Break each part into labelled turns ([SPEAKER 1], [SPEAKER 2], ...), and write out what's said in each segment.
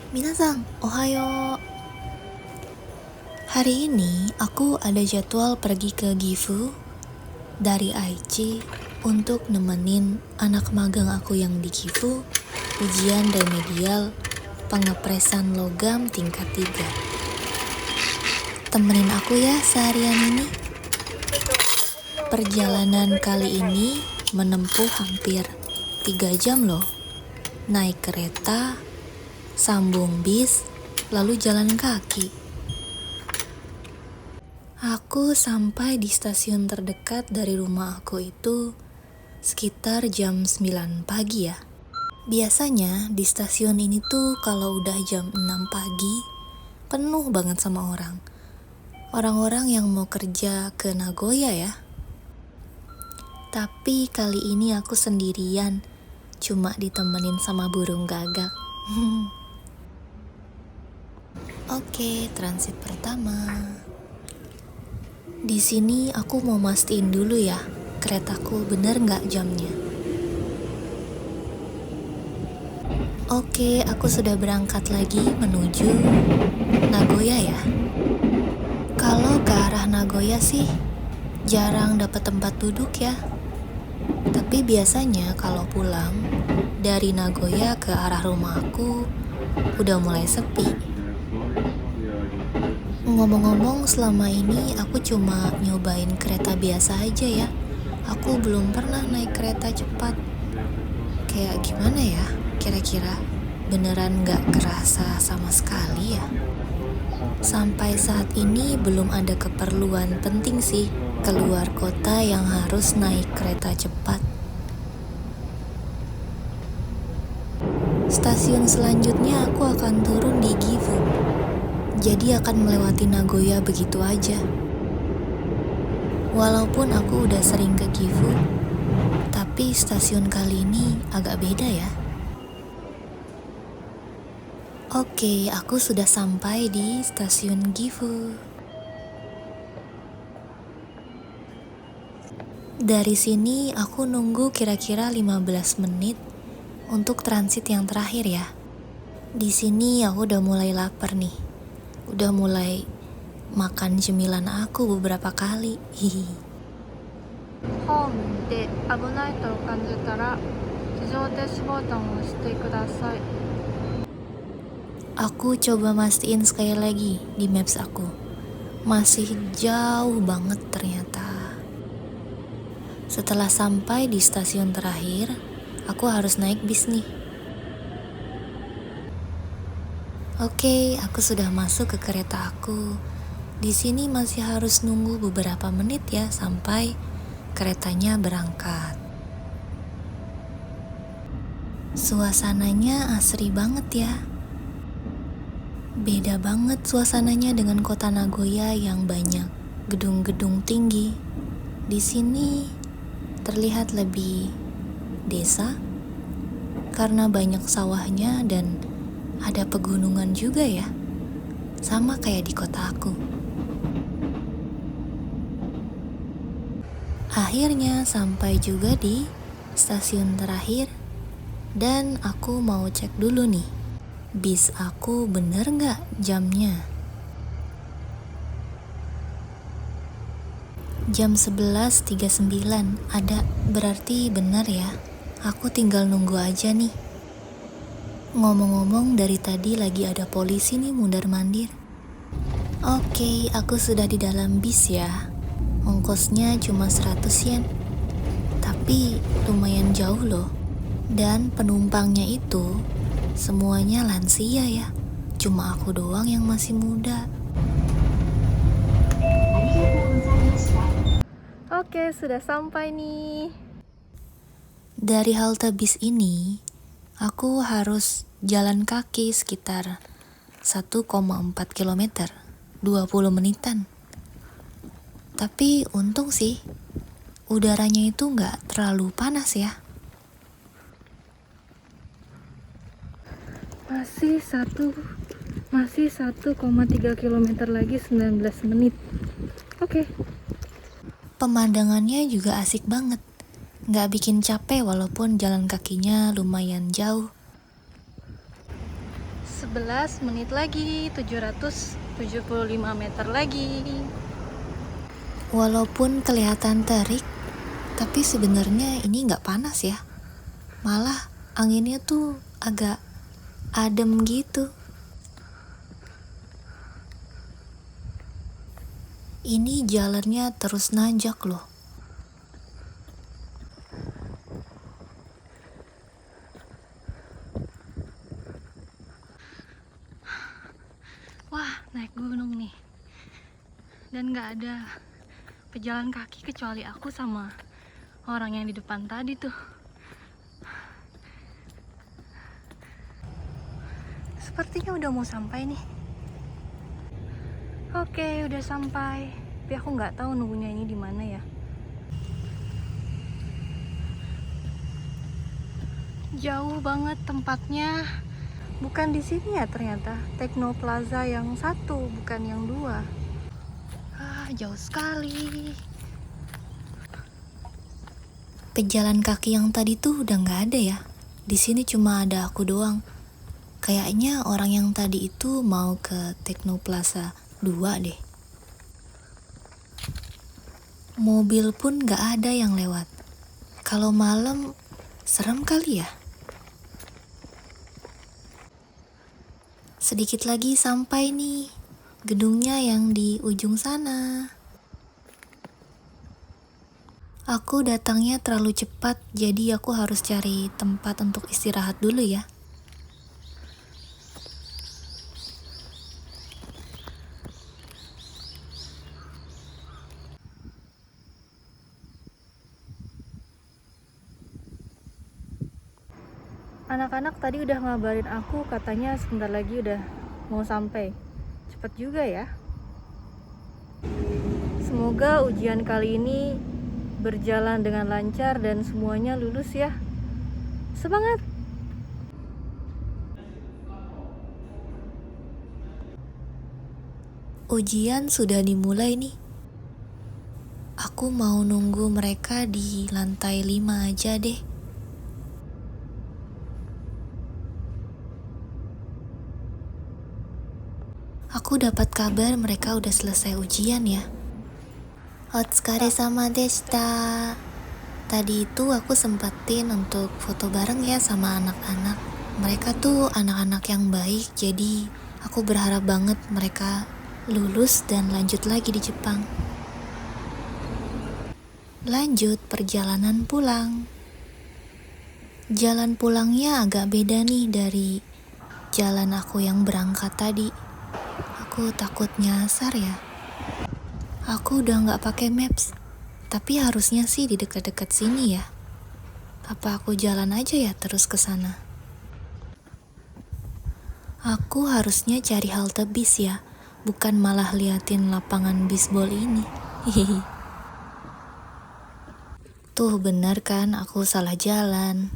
[SPEAKER 1] Minasang, ohayo. Hari ini aku ada jadwal pergi ke Gifu dari Aichi untuk nemenin anak magang aku yang di Gifu ujian remedial pengepresan logam tingkat 3. Temenin aku ya seharian ini. Perjalanan kali ini menempuh hampir 3 jam loh. Naik kereta, sambung bis, lalu jalan kaki. Aku sampai di stasiun terdekat dari rumah aku itu sekitar jam 9 pagi ya. Biasanya di stasiun ini tuh kalau udah jam 6 pagi penuh banget sama orang. Orang-orang yang mau kerja ke Nagoya ya. Tapi kali ini aku sendirian, cuma ditemenin sama burung gagak. Oke, transit pertama. Di sini aku mau mastiin dulu ya, keretaku bener nggak jamnya. Oke, aku sudah berangkat lagi menuju Nagoya ya. Kalau ke arah Nagoya sih jarang dapat tempat duduk ya. Tapi biasanya kalau pulang dari Nagoya ke arah rumah aku udah mulai sepi. Ngomong-ngomong, selama ini aku cuma nyobain kereta biasa aja ya. Aku belum pernah naik kereta cepat. Kayak gimana ya kira-kira? Beneran gak kerasa sama sekali ya? Sampai saat ini belum ada keperluan penting sih keluar kota yang harus naik kereta cepat. Stasiun selanjutnya aku akan turun di Gifu. Jadi akan melewati Nagoya begitu aja. Walaupun aku udah sering ke Gifu, tapi stasiun kali ini agak beda ya. Oke, aku sudah sampai di stasiun Gifu. Dari sini aku nunggu kira-kira 15 menit untuk transit yang terakhir ya. Di sini aku udah mulai lapar nih. Udah mulai makan cemilan aku beberapa kali. Hihi.
[SPEAKER 2] ホームで危ないと感じたら非常停止ボタンを押してください。
[SPEAKER 1] Aku coba mastiin sekali lagi di maps aku. Masih jauh banget ternyata. Setelah sampai di stasiun terakhir, aku harus naik bis nih. Oke, aku sudah masuk ke kereta aku. Di sini masih harus nunggu beberapa menit ya sampai keretanya berangkat. Suasananya asri banget ya. Beda banget suasananya dengan kota Nagoya yang banyak gedung-gedung tinggi. Di sini terlihat lebih desa karena banyak sawahnya dan ada pegunungan juga ya. Sama kayak di kota aku. Akhirnya sampai juga di stasiun terakhir dan aku mau cek dulu nih, bis aku bener nggak jamnya? Jam 11.39 ada, berarti bener ya. Aku tinggal nunggu aja nih. Ngomong-ngomong, dari tadi lagi ada polisi nih mundar-mandir. Oke, aku sudah di dalam bis ya. Ongkosnya cuma 100 yen. Tapi lumayan jauh loh. Dan penumpangnya itu semuanya lansia ya. Cuma aku doang yang masih muda.
[SPEAKER 2] Oke, sudah sampai nih.
[SPEAKER 1] Dari halte bis ini, aku harus jalan kaki sekitar 1,4 km, 20 menitan. Tapi untung sih, udaranya itu nggak terlalu panas ya.
[SPEAKER 2] Masih 1,3 km lagi 19 menit. Oke.
[SPEAKER 1] Pemandangannya juga asik banget. Nggak bikin capek walaupun jalan kakinya lumayan jauh.
[SPEAKER 2] 11 menit lagi, 775 meter lagi.
[SPEAKER 1] Walaupun kelihatan terik, tapi sebenarnya ini nggak panas ya. Malah anginnya tuh agak adem gitu. Ini jalannya terus nanjak loh.
[SPEAKER 2] Wah, naik gunung nih. Dan gak ada pejalan kaki kecuali aku sama orang yang di depan tadi tuh. Sepertinya udah mau sampai nih. Oke, udah sampai. Tapi aku nggak tahu nunggunya ini di mana ya. Jauh banget tempatnya. Bukan di sini ya ternyata. Tekno Plaza yang satu, bukan yang dua. Jauh sekali.
[SPEAKER 1] Pejalan kaki yang tadi tuh udah nggak ada ya. Di sini cuma ada aku doang. Kayaknya orang yang tadi itu mau ke Tekno Plaza 2 deh. Mobil pun nggak ada yang lewat. Kalau malam serem kali ya. Sedikit lagi sampai nih, gedungnya yang di ujung sana. Aku datangnya terlalu cepat, jadi aku harus cari tempat untuk istirahat dulu ya.
[SPEAKER 2] Anak-anak tadi udah ngabarin aku, katanya sebentar lagi udah mau sampai. Cepet juga ya. Semoga ujian kali ini berjalan dengan lancar dan semuanya lulus ya. Semangat!
[SPEAKER 1] Ujian sudah dimulai nih. Aku mau nunggu mereka di lantai 5 aja deh. Aku dapat kabar mereka udah selesai ujian ya. Otsukare-sama deshita. Tadi itu aku sempetin untuk foto bareng ya sama anak-anak. Mereka tuh anak-anak yang baik, jadi aku berharap banget mereka lulus dan lanjut lagi di Jepang. Lanjut perjalanan pulang. Jalan pulangnya agak beda nih dari jalan aku yang berangkat tadi. Aku takut nyasar ya. Aku udah nggak pakai maps, tapi harusnya sih di dekat-dekat sini ya. Apa aku jalan aja ya terus ke sana? Aku harusnya cari halte bis ya, bukan malah liatin lapangan bisbol ini. Hihihi. Tuh benar kan, aku salah jalan.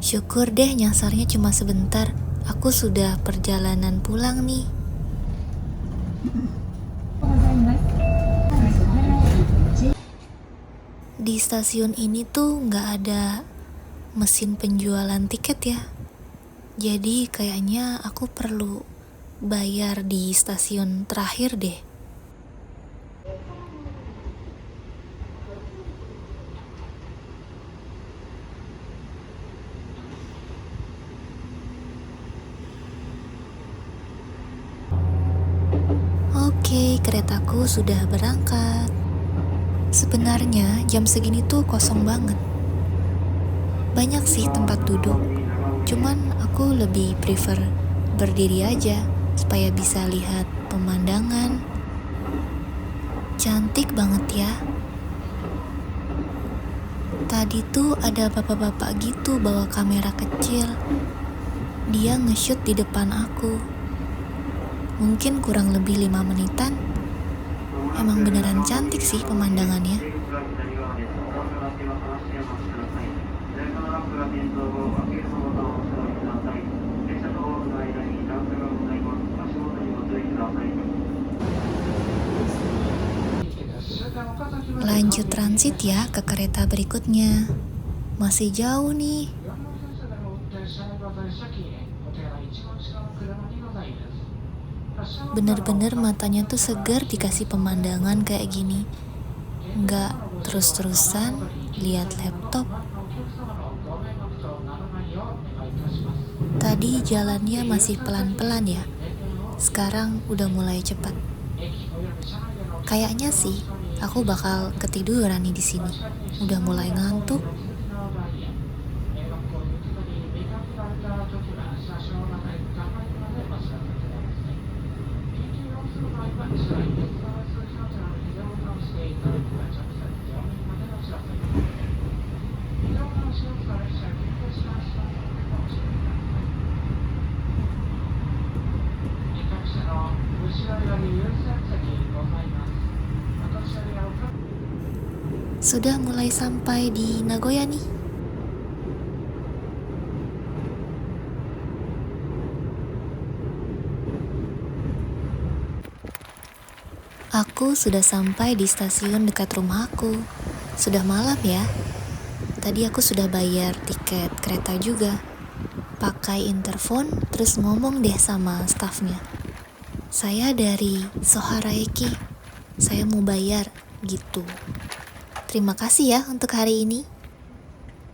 [SPEAKER 1] Syukur deh nyasarnya cuma sebentar. Aku sudah perjalanan pulang nih. Di stasiun ini tuh nggak ada mesin penjualan tiket ya. Jadi kayaknya aku perlu bayar di stasiun terakhir deh. Oke, keretaku sudah berangkat. Sebenarnya jam segini tuh kosong banget. Banyak sih tempat duduk, cuman aku lebih prefer berdiri aja supaya bisa lihat pemandangan. Cantik banget ya. Tadi tuh ada bapak-bapak gitu bawa kamera kecil. Dia nge-shoot di depan aku. Mungkin kurang lebih 5 menitan. Emang beneran cantik sih pemandangannya. Lanjut transit ya ke kereta berikutnya. Masih jauh nih. Bener-bener matanya tuh segar dikasih pemandangan kayak gini. Nggak terus-terusan lihat laptop. Tadi jalannya masih pelan-pelan ya. Sekarang udah mulai cepat. Kayaknya sih aku bakal ketiduran nih di sini. Udah mulai ngantuk. Sudah mulai sampai di Nagoya nih. Aku sudah sampai di stasiun dekat rumah aku. Sudah malam ya. Tadi aku sudah bayar tiket kereta juga. Pakai interphone terus ngomong deh sama stafnya. Saya dari Soharaeki. Saya mau bayar gitu. Terima kasih ya untuk hari ini.